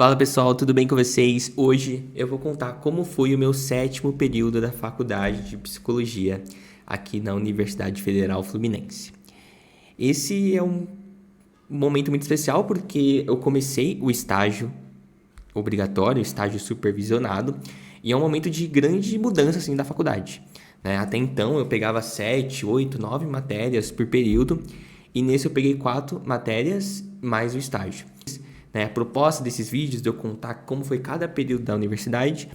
Fala pessoal, tudo bem com vocês? Hoje eu vou contar como foi o meu 7º período da faculdade de psicologia aqui na Universidade Federal Fluminense. Esse é um momento muito especial porque eu comecei o estágio obrigatório, estágio supervisionado, e é um momento de grande mudança assim da faculdade, né? Até então eu pegava 7, 8, 9 matérias por período, e nesse eu peguei 4 matérias mais o estágio. Né? A proposta desses vídeos de eu contar como foi cada período da universidade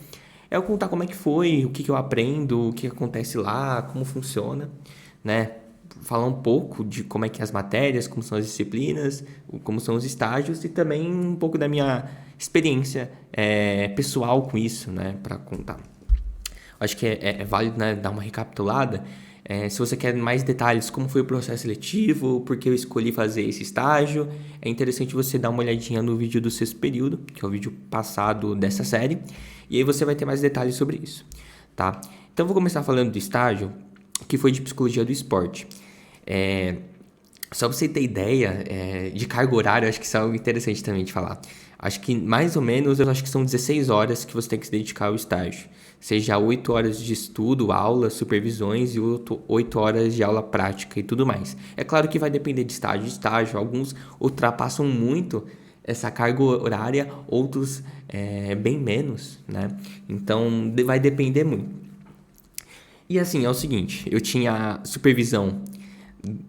é eu contar como é que foi, o que eu aprendo, o que acontece lá, como funciona, né? Falar um pouco de como é que é as matérias, como são as disciplinas, como são os estágios e também um pouco da minha experiência pessoal com isso, né? Para contar. Acho que é válido, né, dar uma recapitulada. Se você quer mais detalhes, como foi o processo seletivo, por que eu escolhi fazer esse estágio, é interessante você dar uma olhadinha no vídeo do 6º período, que é o vídeo passado dessa série, e aí você vai ter mais detalhes sobre isso, tá? Então, eu vou começar falando do estágio, que foi de psicologia do esporte. Só pra você ter ideia de carga horária, acho que isso é algo interessante também de falar. Acho que mais ou menos, eu acho que são 16 horas que você tem que se dedicar ao estágio. Seja 8 horas de estudo, aula, supervisões e 8 horas de aula prática e tudo mais. É claro que vai depender de estágio. Alguns ultrapassam muito essa carga horária, outros bem menos, né? Então vai depender muito. E assim, é o seguinte, eu tinha supervisão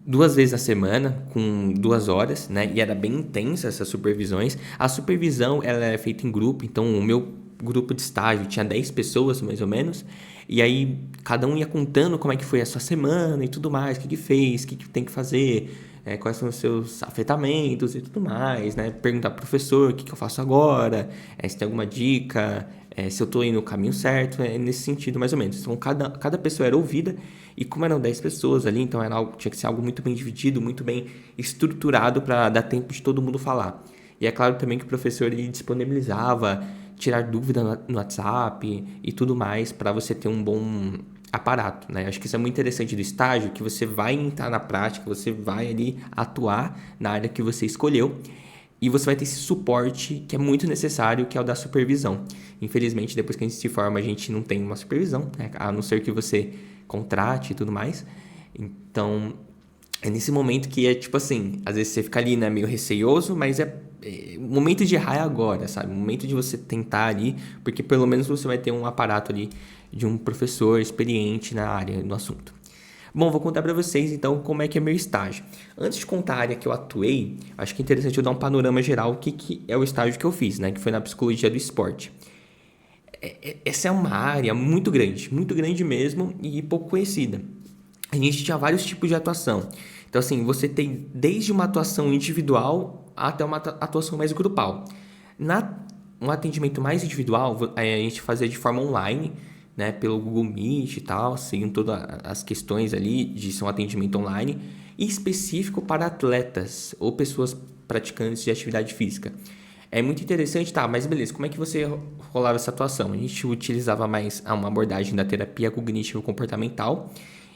2 vezes na semana, com 2 horas, né? E era bem intensa essas supervisões. A supervisão, ela é feita em grupo, então o meu grupo de estágio tinha 10 pessoas, mais ou menos. E aí, cada um ia contando como é que foi a sua semana e tudo mais, o que fez, o que tem que fazer, quais são os seus afetamentos e tudo mais, né? Perguntar pro professor o que eu faço agora, se tem alguma dica, se eu tô indo no caminho certo, nesse sentido, mais ou menos. Então, cada pessoa era ouvida, e como eram 10 pessoas ali, então tinha que ser algo muito bem dividido, muito bem estruturado para dar tempo de todo mundo falar. E é claro também que o professor ele disponibilizava tirar dúvida no WhatsApp e tudo mais para você ter um bom aparato, né? Acho que isso é muito interessante do estágio, que você vai entrar na prática, você vai ali atuar na área que você escolheu e você vai ter esse suporte que é muito necessário, que é o da supervisão. Infelizmente, depois que a gente se forma, a gente não tem uma supervisão, né? A não ser que você contrate e tudo mais. Então, é nesse momento que é tipo assim, às vezes você fica ali, né, meio receioso, mas o momento de errar é agora, sabe? O momento de você tentar ali, porque pelo menos você vai ter um aparato ali de um professor experiente na área, no assunto. Bom, vou contar para vocês então como é que é meu estágio. Antes de contar a área que eu atuei, acho que é interessante eu dar um panorama geral do que é o estágio que eu fiz, né? Que foi na psicologia do esporte. Essa é uma área muito grande mesmo e pouco conhecida. A gente tinha vários tipos de atuação. Então, assim, você tem desde uma atuação individual até uma atuação mais grupal. Um atendimento mais individual, a gente fazia de forma online, né, pelo Google Meet e tal, assim, todas as questões ali de ser um atendimento online, e específico para atletas ou pessoas praticantes de atividade física. É muito interessante, tá, mas beleza, como é que você rolava essa atuação? A gente utilizava mais uma abordagem da terapia cognitivo-comportamental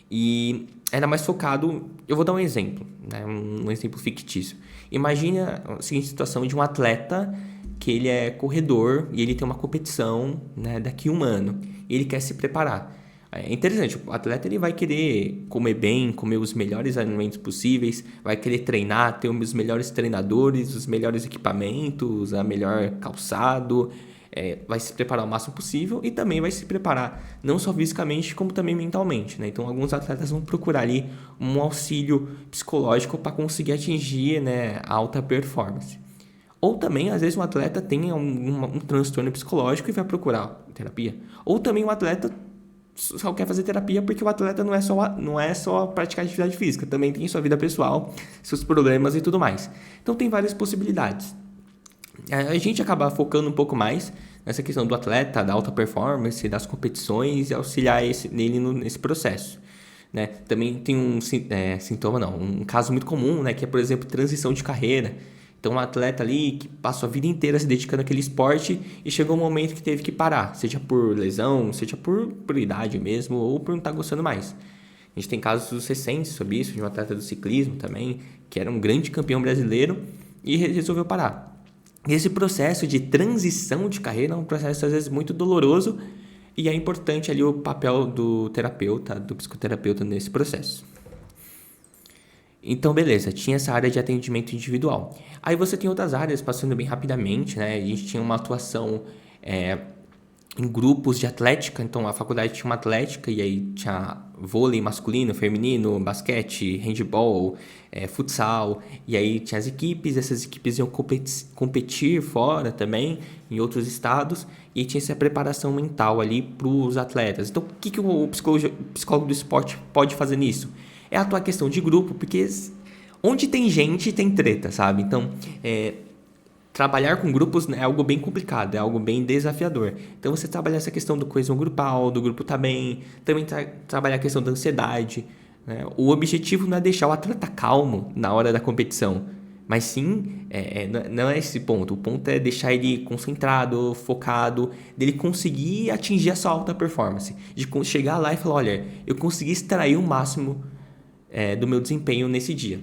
e era mais focado, eu vou dar um exemplo, né, um exemplo fictício. Imagina a seguinte situação de um atleta que ele é corredor e ele tem uma competição, né, daqui a um ano e ele quer se preparar. É interessante, o atleta ele vai querer comer bem, comer os melhores alimentos possíveis, vai querer treinar, ter os melhores treinadores, os melhores equipamentos, a melhor calçado, vai se preparar o máximo possível e também vai se preparar não só fisicamente como também mentalmente, né? Então alguns atletas vão procurar ali um auxílio psicológico para conseguir atingir, né, a alta performance. Ou também, às vezes, um atleta tem um transtorno psicológico e vai procurar terapia. Ou também um atleta só quer fazer terapia porque o atleta não é só praticar atividade física, também tem sua vida pessoal, seus problemas e tudo mais. Então tem várias possibilidades. A gente acaba focando um pouco mais nessa questão do atleta, da alta performance, das competições e auxiliar nele nesse processo. Né? Também tem sintoma, não, um caso muito comum, né, que é, por exemplo, transição de carreira. Então, um atleta ali que passou a vida inteira se dedicando àquele esporte e chegou um momento que teve que parar, seja por lesão, seja por idade mesmo, ou por não estar gostando mais. A gente tem casos recentes sobre isso, de um atleta do ciclismo também, que era um grande campeão brasileiro e resolveu parar. E esse processo de transição de carreira é um processo, às vezes, muito doloroso e é importante ali o papel do terapeuta, do psicoterapeuta nesse processo. Então, beleza, tinha essa área de atendimento individual. Aí você tem outras áreas, passando bem rapidamente, né? A gente tinha uma atuação em grupos de atlética, então a faculdade tinha uma atlética e aí tinha vôlei masculino, feminino, basquete, handball, futsal, e aí tinha as equipes, essas equipes iam competir fora também, em outros estados, e tinha essa preparação mental ali para os atletas. Então, o que o psicólogo do esporte pode fazer nisso? É atuar questão de grupo, porque onde tem gente, tem treta, sabe? Então, trabalhar com grupos é algo bem complicado, é algo bem desafiador. Então, você trabalhar essa questão do coesão grupal, do grupo tá bem, também trabalhar a questão da ansiedade, né? O objetivo não é deixar o atleta calmo na hora da competição, mas sim, não é esse ponto. O ponto é deixar ele concentrado, focado, dele conseguir atingir essa alta performance, de chegar lá e falar, olha, eu consegui extrair o máximo do meu desempenho nesse dia.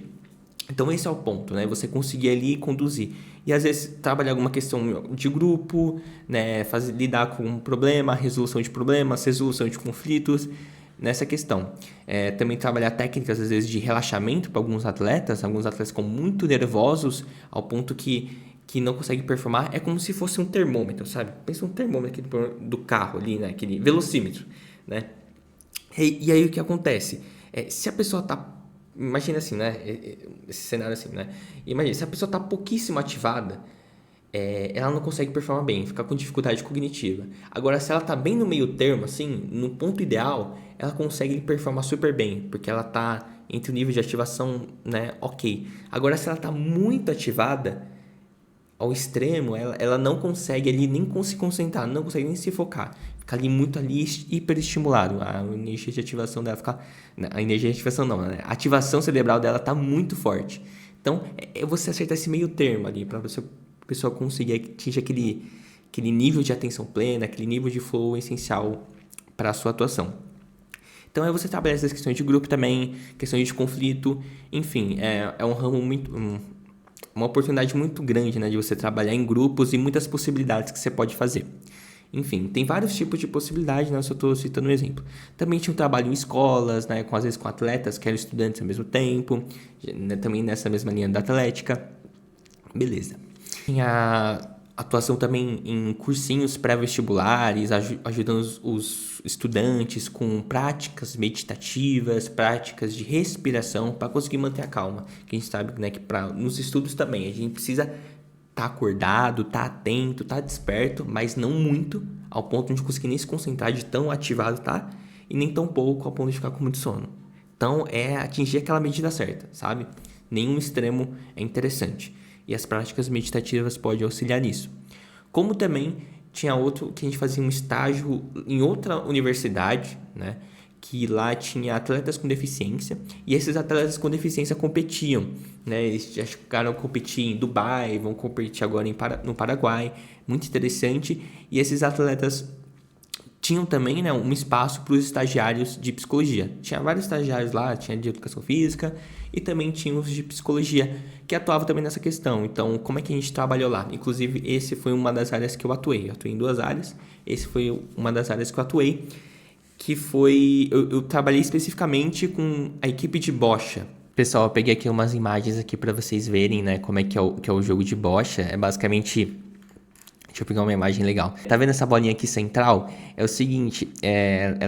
Então esse é o ponto, né? Você conseguir ali conduzir. E às vezes trabalhar alguma questão de grupo, né? Lidar com um problema, resolução de problemas, resolução de conflitos, nessa questão. Também trabalhar técnicas, às vezes, de relaxamento para alguns atletas ficam muito nervosos ao ponto que não conseguem performar. É como se fosse um termômetro, sabe? Pensa um termômetro do carro ali, né? Aquele velocímetro, né? E aí o que acontece? Se a pessoa tá... Imagina assim, né? Esse cenário assim, né? Imagina, se a pessoa tá pouquíssimo ativada, ela não consegue performar bem, fica com dificuldade cognitiva. Agora, se ela tá bem no meio termo, assim, no ponto ideal, ela consegue performar super bem, porque ela tá entre o nível de ativação, né? Ok. Agora, se ela tá muito ativada, ao extremo, ela não consegue ali nem se concentrar, não consegue nem se focar. Fica ali muito ali hiperestimulado. A energia de ativação dela fica... A energia de ativação não, né? A ativação cerebral dela tá muito forte. Então, você acertar esse meio termo ali, para a pessoa conseguir atingir aquele nível de atenção plena, aquele nível de flow essencial para a sua atuação. Então, é você trabalhar essas questões de grupo também, questões de conflito, enfim, é um ramo muito... uma oportunidade muito grande, né, de você trabalhar em grupos e muitas possibilidades que você pode fazer. Enfim, tem vários tipos de possibilidades, né? Eu só estou citando um exemplo. Também tinha um trabalho em escolas, né? Às vezes com atletas que eram estudantes ao mesmo tempo, né? Também nessa mesma linha da atlética. Beleza. Tinha atuação também em cursinhos pré-vestibulares, ajudando os estudantes com práticas meditativas, práticas de respiração para conseguir manter a calma. Que a gente sabe, né, que nos estudos também a gente precisa estar acordado, estar atento, estar desperto, mas não muito ao ponto de conseguir nem se concentrar de tão ativado tá, e nem tão pouco ao ponto de ficar com muito sono. Então é atingir aquela medida certa, sabe? Nenhum extremo é interessante. E as práticas meditativas podem auxiliar nisso. Como também tinha outro que a gente fazia um estágio em outra universidade, né? Que lá tinha atletas com deficiência e esses atletas com deficiência competiam, né? Eles já chegaram a competir em Dubai, vão competir agora no Paraguai, muito interessante. E esses atletas tinham também, né, um espaço para os estagiários de psicologia. Tinha vários estagiários lá, tinha de educação física e também tinha os de psicologia que atuavam também nessa questão. Então, como é que a gente trabalhou lá? Inclusive, esse foi uma das áreas que eu atuei. Eu atuei em 2 áreas. Esse foi uma das áreas que eu atuei, que foi... Eu trabalhei especificamente com a equipe de bocha. Pessoal, eu peguei aqui umas imagens aqui para vocês verem, né, como é que é o jogo de bocha. É basicamente... Deixa eu pegar uma imagem legal. Tá vendo essa bolinha aqui central? É o seguinte,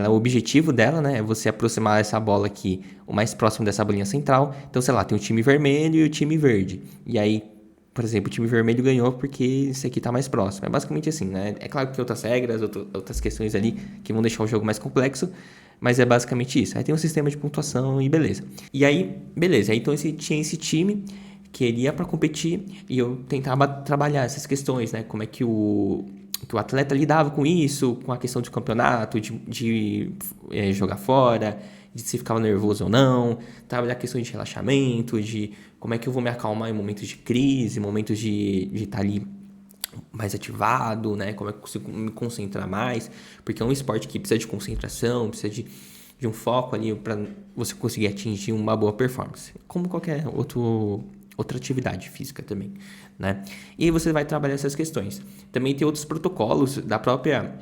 o objetivo dela, né, é você aproximar essa bola aqui o mais próximo dessa bolinha central. Então, sei lá, tem o time vermelho e o time verde. E aí, por exemplo, o time vermelho ganhou porque esse aqui tá mais próximo. É basicamente assim, né? É claro que tem outras regras, outras questões ali que vão deixar o jogo mais complexo, mas é basicamente isso. Aí tem um sistema de pontuação e beleza. E aí, beleza. Aí, então, tinha esse time que ele ia para competir e eu tentava trabalhar essas questões, né? Como é que o atleta lidava com isso, com a questão de campeonato, de jogar fora, de se ficava nervoso ou não, trabalhar questões de relaxamento, de como é que eu vou me acalmar em momentos de crise, momentos de estar ali mais ativado, né? Como é que eu consigo me concentrar mais, porque é um esporte que precisa de concentração, precisa de um foco ali para você conseguir atingir uma boa performance, como qualquer outro outra atividade física também, né? E aí você vai trabalhar essas questões. Também tem outros protocolos da própria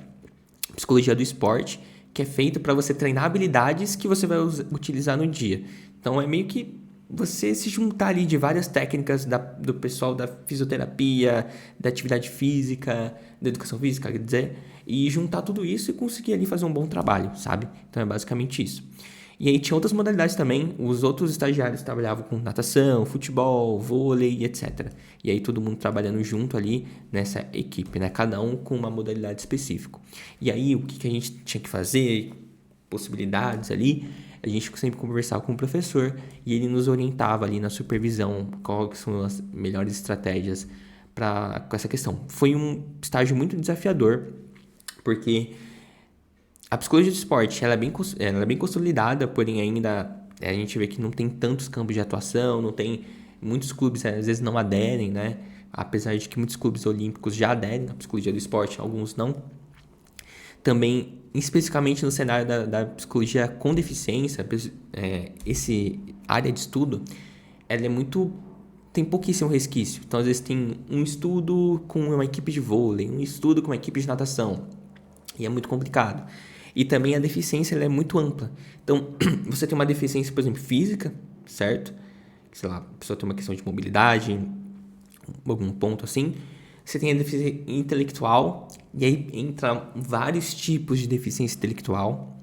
psicologia do esporte, que é feito para você treinar habilidades que você vai utilizar no dia. Então é meio que você se juntar ali de várias técnicas do pessoal da fisioterapia, da atividade física, da educação física, quer dizer, e juntar tudo isso e conseguir ali fazer um bom trabalho, sabe? Então é basicamente isso. E aí tinha outras modalidades também, os outros estagiários trabalhavam com natação, futebol, vôlei, etc. E aí todo mundo trabalhando junto ali nessa equipe, né? Cada um com uma modalidade específica. E aí o que a gente tinha que fazer, possibilidades ali, a gente sempre conversava com o professor e ele nos orientava ali na supervisão quais são as melhores estratégias com essa questão. Foi um estágio muito desafiador, porque a psicologia do esporte ela é bem consolidada, porém ainda a gente vê que não tem tantos campos de atuação, não tem muitos clubes às vezes não aderem, né? Apesar de que muitos clubes olímpicos já aderem à psicologia do esporte, alguns não. Também, especificamente no cenário da psicologia com deficiência, esse área de estudo, ela é muito... tem pouquíssimo resquício. Então, às vezes, tem um estudo com uma equipe de vôlei, um estudo com uma equipe de natação. E é muito complicado. E também a deficiência ela é muito ampla. Então, você tem uma deficiência, por exemplo, física, certo? Sei lá, a pessoa tem uma questão de mobilidade, algum ponto assim. Você tem a deficiência intelectual, e aí entra vários tipos de deficiência intelectual.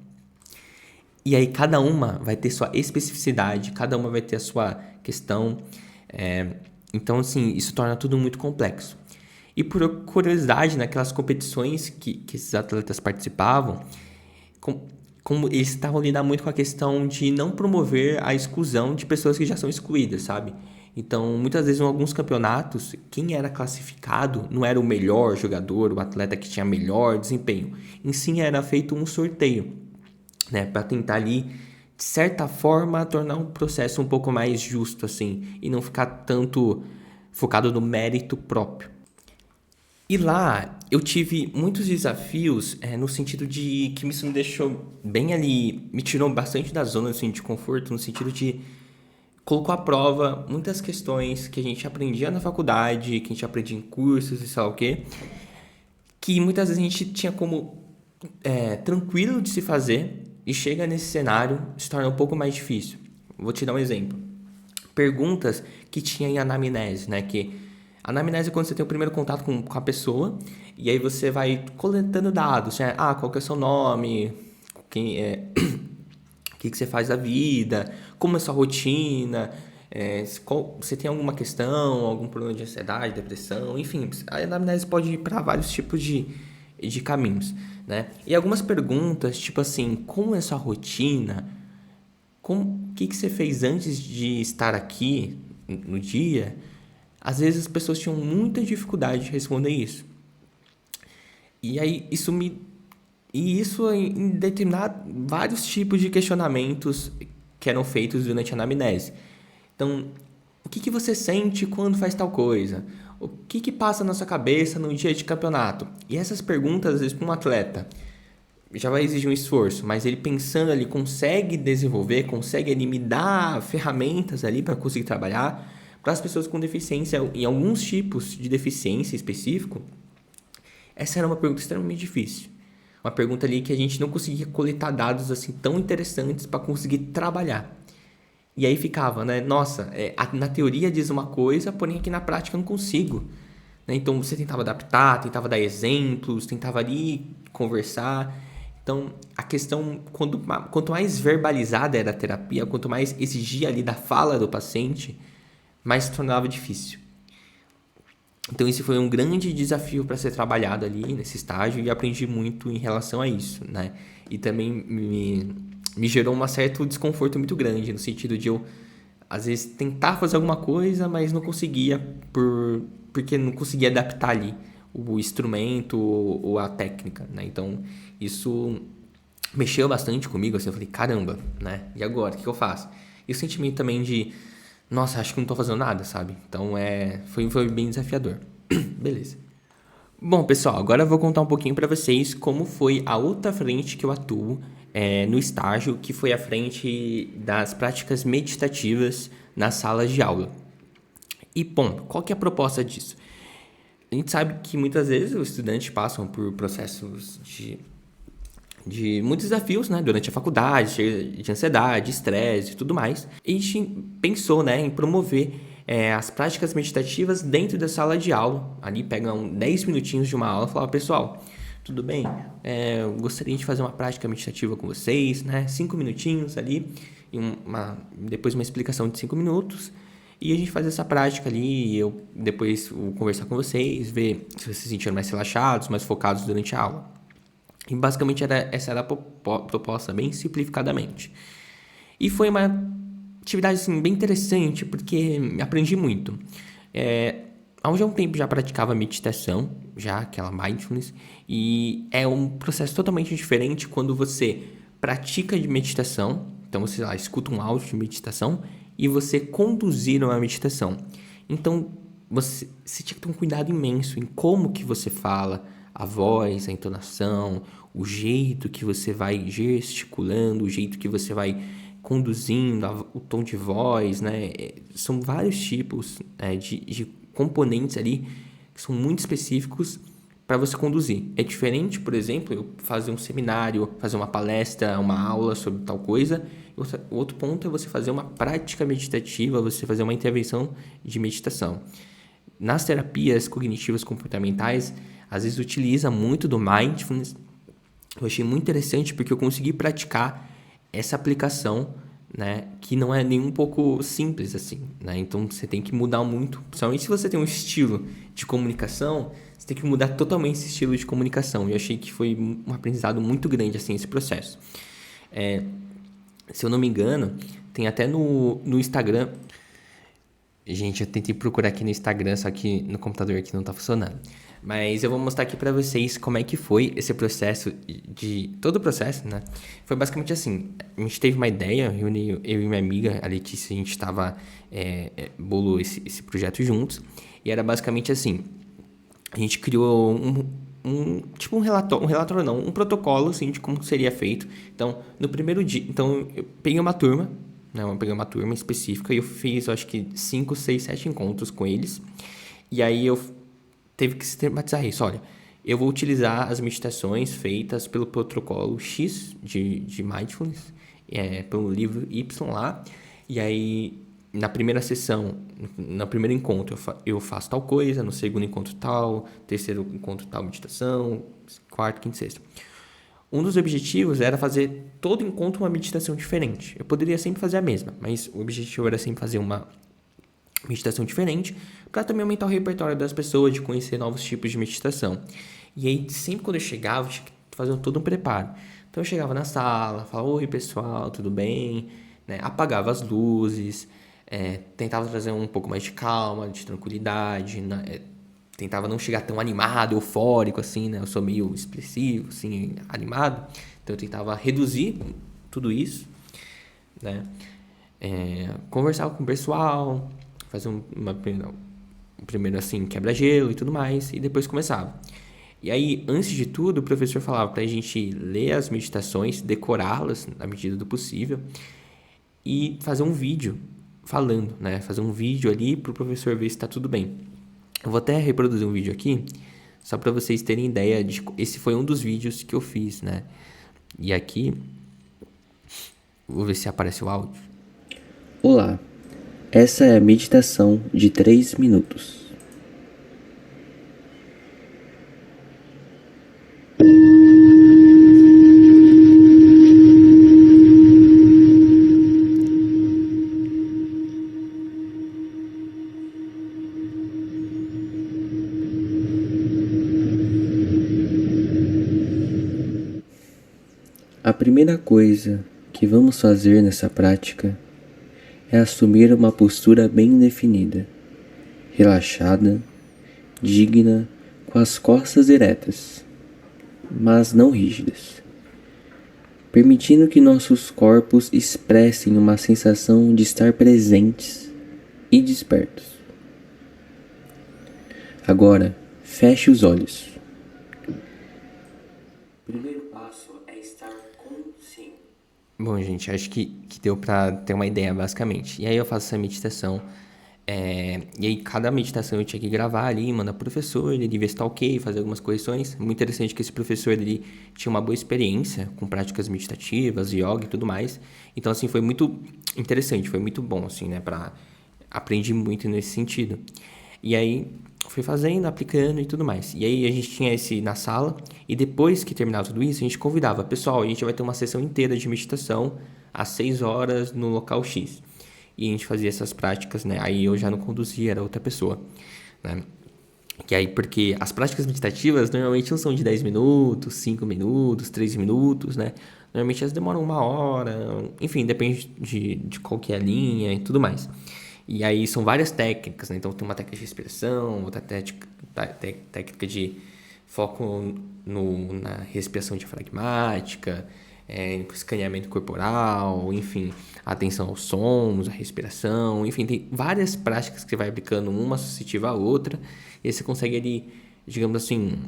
E aí cada uma vai ter sua especificidade, cada uma vai ter a sua questão. Então, assim, isso torna tudo muito complexo. E por curiosidade, naquelas competições que esses atletas participavam, como eles estavam lidando muito com a questão de não promover a exclusão de pessoas que já são excluídas, sabe? Então, muitas vezes, em alguns campeonatos, quem era classificado não era o melhor jogador, o atleta que tinha melhor desempenho. Em si, era feito um sorteio, né? Para tentar ali, de certa forma, tornar um processo um pouco mais justo, assim, e não ficar tanto focado no mérito próprio. E lá eu tive muitos desafios no sentido de que isso me deixou bem ali, me tirou bastante da zona assim, de conforto, no sentido de colocou à prova muitas questões que a gente aprendia na faculdade, que a gente aprendia em cursos e sei lá o quê, que muitas vezes a gente tinha como tranquilo de se fazer e chega nesse cenário se torna um pouco mais difícil. Vou te dar um exemplo. Perguntas que tinha em anamnese, né? Que a anamnese é quando você tem o primeiro contato com a pessoa e aí você vai coletando dados, né? Qual que é o seu nome, quem é, o que você faz da vida, como é a sua rotina, você tem alguma questão, algum problema de ansiedade, depressão, enfim, a anamnese pode ir para vários tipos de caminhos, né? E algumas perguntas, tipo assim, como é a sua rotina, o que você fez antes de estar aqui no dia. Às vezes as pessoas tinham muita dificuldade de responder isso. E aí isso em determinar vários tipos de questionamentos que eram feitos durante a anamnese. Então, o que você sente quando faz tal coisa? O que passa na sua cabeça no dia de campeonato? E essas perguntas, às vezes, para um atleta, já vai exigir um esforço, mas ele pensando ali, consegue desenvolver, consegue ali me dar ferramentas ali para conseguir trabalhar. Para as pessoas com deficiência, em alguns tipos de deficiência específico, essa era uma pergunta extremamente difícil. Uma pergunta ali que a gente não conseguia coletar dados assim tão interessantes para conseguir trabalhar. E aí ficava, né? Nossa, na teoria diz uma coisa, porém aqui na prática eu não consigo. Né? Então você tentava adaptar, tentava dar exemplos, tentava ali conversar. Então a questão, quanto mais verbalizada era a terapia, quanto mais exigia ali da fala do paciente, mais se tornava difícil. Então esse foi um grande desafio para ser trabalhado ali nesse estágio e aprendi muito em relação a isso, né? E também me gerou um certo desconforto muito grande, no sentido de eu, às vezes, tentar fazer alguma coisa, mas não conseguia porque não conseguia adaptar ali o instrumento ou a técnica, né? Então isso mexeu bastante comigo, assim, eu falei, caramba, né? E agora, o que eu faço? E o sentimento também de nossa, acho que não tô fazendo nada, sabe? Então foi bem desafiador. Beleza. Bom, pessoal, agora eu vou contar um pouquinho pra vocês como foi a outra frente que eu atuo no estágio, que foi a frente das práticas meditativas nas salas de aula. E ponto. Qual que é a proposta disso? A gente sabe que muitas vezes os estudantes passam por processos de muitos desafios, né, durante a faculdade, cheio de ansiedade, estresse e tudo mais. E a gente pensou, né, em promover as práticas meditativas dentro da sala de aula. Ali pegam 10 minutinhos de uma aula e falam, pessoal, tudo bem? Eu gostaria de fazer uma prática meditativa com vocês, né? 5 minutinhos ali, e depois uma explicação de 5 minutos. E a gente faz essa prática ali, e eu depois vou conversar com vocês, ver se vocês se sentiram mais relaxados, mais focados durante a aula. E basicamente essa era a proposta, bem simplificadamente. E foi uma atividade assim, bem interessante, porque aprendi muito. Há um tempo já praticava meditação, já aquela mindfulness, e é um processo totalmente diferente quando você pratica de meditação, então você lá, escuta um áudio de meditação e você conduzir uma meditação. Então você tinha que ter um cuidado imenso em como que você fala, a voz, a entonação, o jeito que você vai gesticulando, o jeito que você vai conduzindo, o tom de voz, né? São vários tipos de componentes ali que são muito específicos para você conduzir. É diferente, por exemplo, eu fazer um seminário, fazer uma palestra, uma aula sobre tal coisa. O outro ponto é você fazer uma prática meditativa, você fazer uma intervenção de meditação. Nas terapias cognitivas comportamentais, às vezes utiliza muito do mindfulness. Eu achei muito interessante porque eu consegui praticar essa aplicação, né, que não é nem um pouco simples assim, né? Então você tem que mudar muito, principalmente se você tem um estilo de comunicação, você tem que mudar totalmente esse estilo de comunicação. E eu achei que foi um aprendizado muito grande assim esse processo. Se eu não me engano, tem até no Instagram. Gente, eu tentei procurar aqui no Instagram, só que no computador aqui não tá funcionando. Mas eu vou mostrar aqui pra vocês como é que foi esse processo todo o processo, né? Foi basicamente assim, a gente teve uma ideia, eu e minha amiga, a Letícia, a gente tava... bolou esse projeto juntos. E era basicamente assim, a gente criou tipo um relatório não, um protocolo, assim, de como seria feito. Então, no primeiro dia... Então, eu peguei uma turma, né? Eu peguei uma turma específica e eu fiz, eu acho que 5, 6, 7 encontros com eles. E aí eu teve que sistematizar isso. Olha, eu vou utilizar as meditações feitas pelo protocolo X de Mindfulness, pelo livro Y lá. E aí, na primeira sessão, no primeiro encontro, eu faço tal coisa, no segundo encontro tal, terceiro encontro tal meditação, quarto, quinto, sexto. Um dos objetivos era fazer todo encontro uma meditação diferente. Eu poderia sempre fazer a mesma, mas o objetivo era sempre fazer uma meditação diferente, para também aumentar o repertório das pessoas, de conhecer novos tipos de meditação. E aí, sempre quando eu chegava, eu tinha que fazer todo um preparo. Então, eu chegava na sala, falava, oi pessoal, tudo bem? Né? Apagava as luzes, tentava trazer um pouco mais de calma, de tranquilidade, né? Tentava não chegar tão animado, eufórico, assim, né? Eu sou meio expressivo, assim, animado. Então, eu tentava reduzir tudo isso, né? Conversava com o pessoal, fazer primeiro assim, quebra-gelo e tudo mais, e depois começava. E aí, antes de tudo, o professor falava pra gente ler as meditações, decorá-las na medida do possível e fazer um vídeo falando, né? Fazer um vídeo ali pro professor ver se tá tudo bem. Eu vou até reproduzir um vídeo aqui, só para vocês terem ideia de... Esse foi um dos vídeos que eu fiz, né? E aqui, vou ver se aparece o áudio. Olá, essa é a meditação de 3 minutos. A primeira coisa que vamos fazer nessa prática é assumir uma postura bem definida, relaxada, digna, com as costas eretas, mas não rígidas, permitindo que nossos corpos expressem uma sensação de estar presentes e despertos. Agora, feche os olhos. O primeiro passo é estar consciente. Bom, gente, acho que deu pra ter uma ideia, basicamente. E aí eu faço essa meditação E aí, cada meditação eu tinha que gravar ali, mandar pro professor, ele ver se tá ok, fazer algumas correções. Muito interessante que esse professor, ele tinha uma boa experiência com práticas meditativas, yoga e tudo mais. Então, assim, foi muito interessante, foi muito bom, assim, né, aprendi muito nesse sentido. E aí, fui fazendo, aplicando e tudo mais. E aí, a gente tinha esse na sala, e depois que terminava tudo isso, a gente convidava, pessoal, a gente vai ter uma sessão inteira de meditação às 6 horas no local X. E a gente fazia essas práticas, né? Aí eu já não conduzia, era outra pessoa, né? Que aí, porque as práticas meditativas normalmente não são de 10 minutos, 5 minutos, 3 minutos, né? Normalmente elas demoram 1 hora, enfim, depende de qual que é a linha e tudo mais. E aí são várias técnicas, né? Então tem uma técnica de respiração, outra técnica de foco na respiração diafragmática, escaneamento corporal, enfim, atenção aos sons, a respiração, enfim, tem várias práticas que você vai aplicando uma associativa à outra, e aí você consegue ali, digamos assim,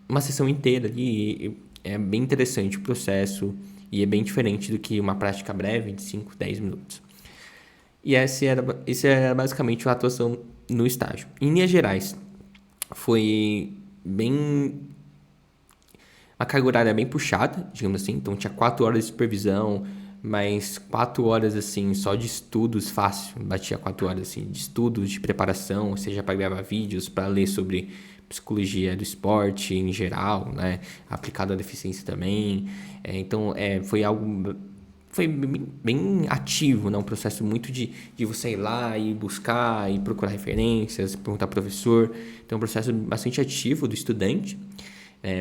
uma sessão inteira ali, é bem interessante o processo, e é bem diferente do que uma prática breve de 5, 10 minutos. E esse era basicamente a atuação no estágio. Em linhas gerais, foi bem uma carga horária bem puxada, digamos assim. Então, tinha 4 horas de supervisão, mais 4 horas, assim, só de estudos fácil. Batia 4 horas, assim, de estudos, de preparação, seja para gravar vídeos, para ler sobre psicologia do esporte em geral, né? Aplicado à deficiência também. Então, foi algo... Foi bem ativo, né? Um processo muito de você ir lá e buscar e procurar referências, perguntar ao professor. Então, é um processo bastante ativo do estudante.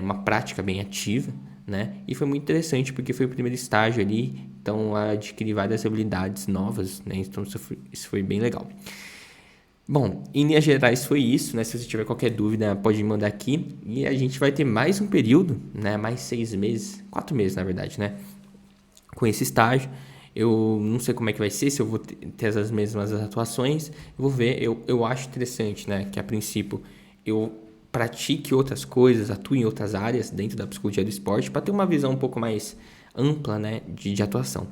Uma prática bem ativa, né? E foi muito interessante porque foi o primeiro estágio ali, então adquiri várias habilidades novas, né? Então isso foi bem legal. Bom, em linhas gerais foi isso, né? Se você tiver qualquer dúvida, pode me mandar aqui. E a gente vai ter mais um período, né? Mais 6 meses, 4 meses na verdade, né? Com esse estágio. Eu não sei como é que vai ser, se eu vou ter as mesmas atuações. Eu vou ver, eu acho interessante, né? Que a princípio eu pratique outras coisas, atue em outras áreas dentro da psicologia do esporte para ter uma visão um pouco mais ampla, né, de atuação.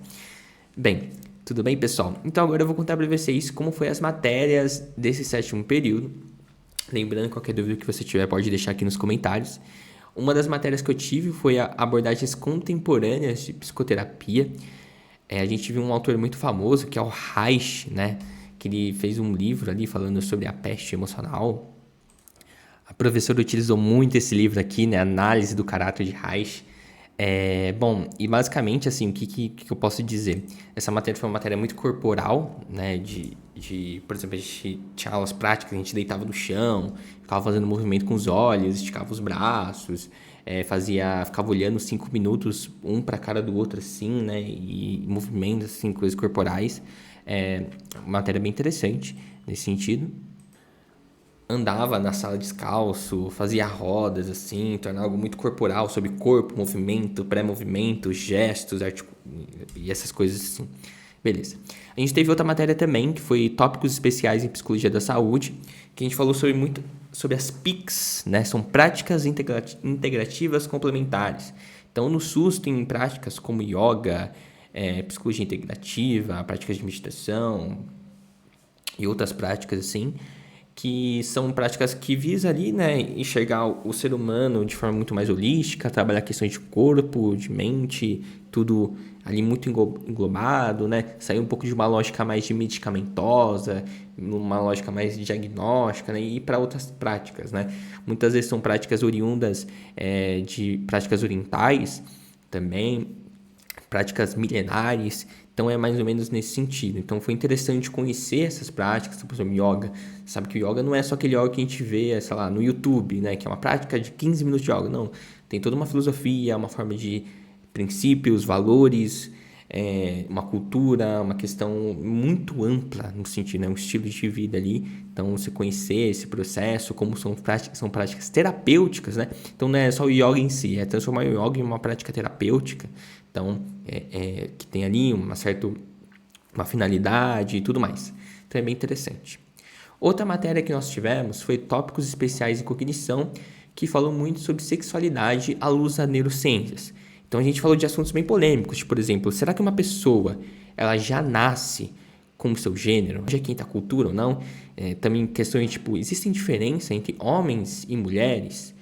Bem, tudo bem, pessoal? Então agora eu vou contar para vocês como foi as matérias desse 7º período. Lembrando, qualquer dúvida que você tiver pode deixar aqui nos comentários. Uma das matérias que eu tive foi a abordagens contemporâneas de psicoterapia. A gente viu um autor muito famoso que é o Reich, né, que ele fez um livro ali falando sobre a peste emocional. A professora utilizou muito esse livro aqui, né? Análise do caráter de Reich. Bom, e basicamente, assim, o que eu posso dizer? Essa matéria foi uma matéria muito corporal, né? Por exemplo, a gente tinha aulas práticas, a gente deitava no chão, ficava fazendo movimento com os olhos, esticava os braços, ficava olhando 5 minutos, um para a cara do outro, assim, né? E movimentos, assim, coisas corporais. Uma matéria bem interessante nesse sentido. Andava na sala descalço, fazia rodas, assim, tornava algo muito corporal, sobre corpo, movimento, pré-movimento, gestos, e essas coisas assim. Beleza. A gente teve outra matéria também, que foi tópicos especiais em psicologia da saúde, que a gente falou sobre as PICs, né? São práticas integrativas complementares. Então, no SUS tem práticas como yoga, psicologia integrativa, práticas de meditação e outras práticas assim, que são práticas que visam ali, né, enxergar o ser humano de forma muito mais holística, trabalhar questões de corpo, de mente, tudo ali muito englobado, né, sair um pouco de uma lógica mais de medicamentosa, numa lógica mais diagnóstica, né, e ir para outras práticas, né. Muitas vezes são práticas oriundas de práticas orientais também, práticas milenares. Então, é mais ou menos nesse sentido. Então, foi interessante conhecer essas práticas, por exemplo, yoga. Sabe que o yoga não é só aquele yoga que a gente vê, sei lá, no YouTube, né? Que é uma prática de 15 minutos de yoga. Não, tem toda uma filosofia, uma forma de princípios, valores, uma cultura, uma questão muito ampla no sentido, né? Um estilo de vida ali. Então, você conhecer esse processo, como são práticas terapêuticas, né? Então, não é só o yoga em si, é transformar o yoga em uma prática terapêutica. Então, que tem ali uma finalidade e tudo mais. Então, é bem interessante. Outra matéria que nós tivemos foi tópicos especiais em cognição, que falou muito sobre sexualidade à luz das neurociências. Então, a gente falou de assuntos bem polêmicos, tipo, por exemplo, será que uma pessoa ela já nasce como seu gênero, seja quinta cultura ou não, também questões tipo, existem diferença entre homens e mulheres,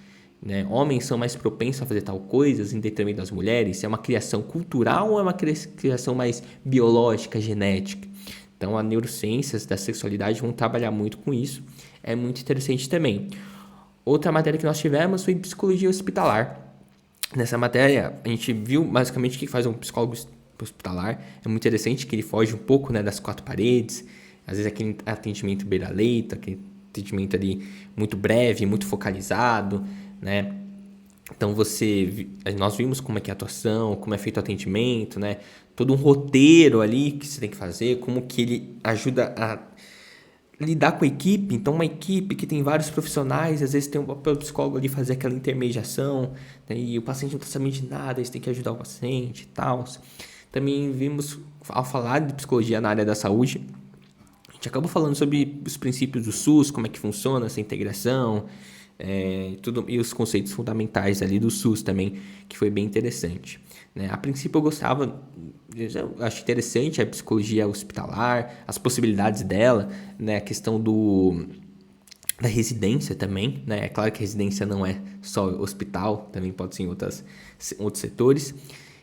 né? Homens são mais propensos a fazer tal coisas em detrimento das mulheres, é uma criação cultural ou é uma criação mais biológica, genética? Então, as neurociências da sexualidade vão trabalhar muito com isso, é muito interessante também. Outra matéria que nós tivemos foi psicologia hospitalar. Nessa matéria, a gente viu basicamente o que faz um psicólogo hospitalar. É muito interessante que ele foge um pouco, né, das quatro paredes. Às vezes aquele atendimento beira-leito, aquele atendimento ali muito breve, muito focalizado, né? Então nós vimos como é que é a atuação, como é feito o atendimento, né? Todo um roteiro ali que você tem que fazer, como que ele ajuda a lidar com a equipe. Então, uma equipe que tem vários profissionais, às vezes tem um papel do psicólogo ali fazer aquela intermediação, né? E o paciente não está sabendo de nada, eles têm que ajudar o paciente e tal. Também vimos, ao falar de psicologia na área da saúde, a gente acabou falando sobre os princípios do SUS, como é que funciona essa integração, tudo, e os conceitos fundamentais ali do SUS também, que foi bem interessante, né? A princípio eu acho interessante a psicologia hospitalar, as possibilidades dela, né? A questão da residência também, né? É claro que a residência não é só hospital, também pode ser em outros setores.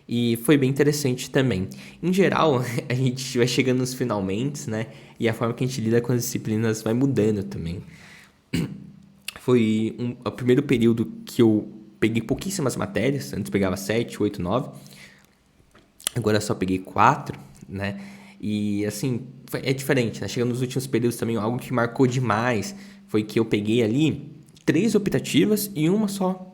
E foi bem interessante também. Em geral, a gente vai chegando nos finalmente, né? E a forma que a gente lida com as disciplinas vai mudando também. Foi o primeiro período que eu peguei pouquíssimas matérias. Antes pegava 7, 8, 9. Agora só peguei 4, né? E assim, é diferente, né? Chegando nos últimos períodos também, algo que marcou demais foi que eu peguei ali 3 optativas e uma só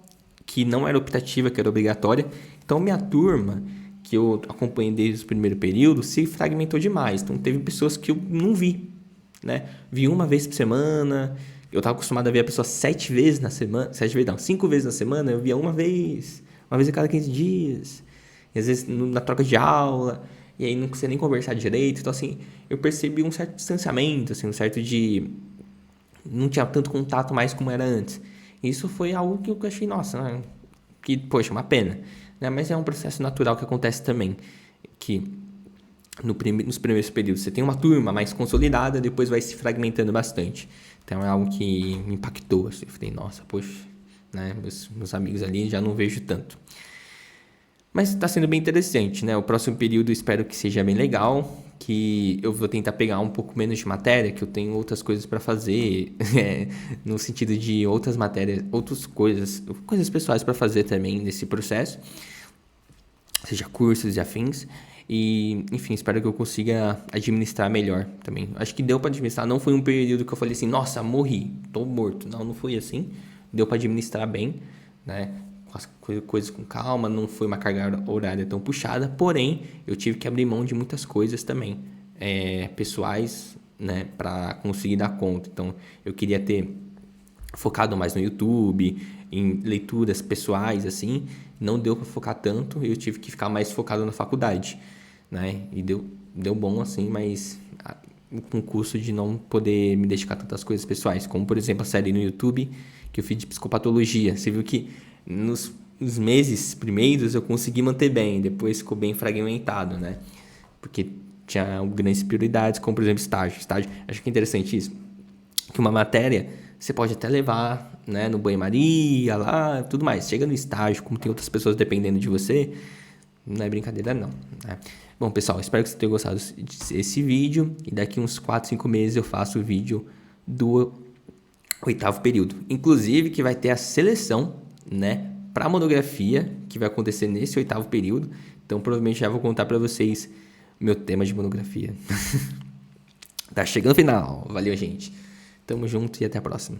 que não era optativa, que era obrigatória. Então, minha turma, que eu acompanhei desde o primeiro período, se fragmentou demais. Então, teve pessoas que eu não vi, né? Vi uma vez por semana. Eu estava acostumado a ver a pessoa 7 vezes na semana. 5 vezes na semana. Eu via uma vez a cada 15 dias. E às vezes na troca de aula. E aí não conseguia nem conversar direito. Então, assim, eu percebi um certo distanciamento, assim, um certo de... Não tinha tanto contato mais como era antes. Isso foi algo que eu achei, nossa, né? Que, poxa, uma pena, né? Mas é um processo natural que acontece também, que nos primeiros períodos você tem uma turma mais consolidada, depois vai se fragmentando bastante. Então é algo que me impactou, assim. Eu falei, nossa, poxa, né? Meus amigos ali já não vejo tanto. Mas está sendo bem interessante, né? O próximo período espero que seja bem legal, que eu vou tentar pegar um pouco menos de matéria, que eu tenho outras coisas para fazer, no sentido de outras matérias, outras coisas pessoais para fazer também nesse processo, seja cursos e afins. E, enfim, espero que eu consiga administrar melhor também. Acho que deu para administrar, não foi um período que eu falei assim, nossa, morri, tô morto. Não foi assim. Deu para administrar bem, né? As coisas com calma, não foi uma carga horária tão puxada, porém eu tive que abrir mão de muitas coisas também, pessoais, né, para conseguir dar conta. Então eu queria ter focado mais no YouTube, em leituras pessoais, assim, não deu para focar tanto, eu tive que ficar mais focado na faculdade, né, e deu bom assim, mas com o custo de não poder me dedicar a tantas coisas pessoais, como por exemplo a série no YouTube que eu fiz de psicopatologia. Você viu que nos meses primeiros eu consegui manter bem, depois ficou bem fragmentado, né? Porque tinha grandes prioridades, como por exemplo estágio. Acho que é interessante isso, que uma matéria você pode até levar, né, no banho-maria, lá, tudo mais. Chega no estágio, como tem outras pessoas dependendo de você, não é brincadeira não, né? Bom, pessoal, espero que vocês tenham gostado desse vídeo, e daqui uns 4, 5 meses eu faço o vídeo do 8º período. Inclusive que vai ter a seleção, né, para a monografia que vai acontecer nesse 8º período. Então provavelmente já vou contar para vocês meu tema de monografia. Tá chegando o final. Valeu, gente. Tamo junto e até a próxima.